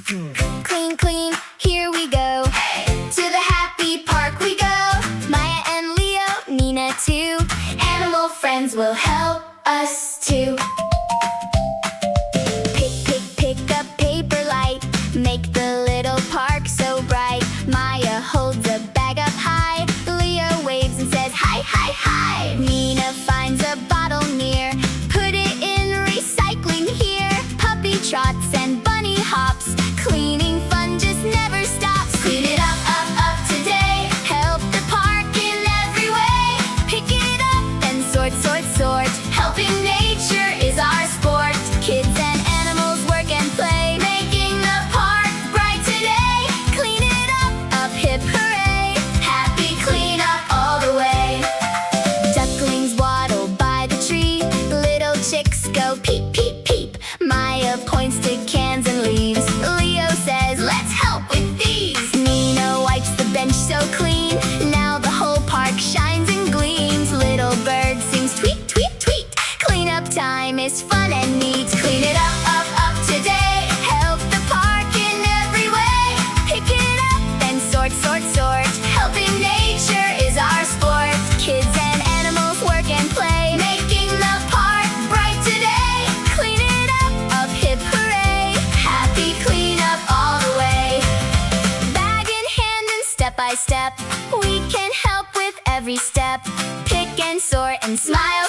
Clean, clean, here we go. To the happy park we go. Maya and Leo, Nina too. Animal friends will help us too. Pick up paper light. Make the little park so bright. Maya holds a bag up high. Leo waves and says hi, hi, hi. Nina finds a bottle near. Put it in recycling here. Puppy trots and bunny hops. Cleaning fun just never stops. Clean it up, up, up today. Help the park in every way. Pick it up and sort, sort, sort. Helping nature is our sport. Kids and animals work and play. Making the park bright today. Clean it up, hip hooray. Happy cleanup all the way. Ducklings waddle by the tree. Little chicks go peep, peep, peep. Maya points to cans and leaves. Leo says, let's help with these. Nina wipes the bench so clean. Now the whole park shines and gleams. Little bird sings tweet, tweet, tweet. Cleanup time is fun and neat. Clean it up, up, up today. Help the park in every way. Pick it up and sort, sort, sort. Helping nature is our sport. Kids and animals work and play. Making the park bright today. Clean it up, hip hooray. Happy cleanup all the way. Bag in hand and step by step. We can help with every step. Pick and sort and smile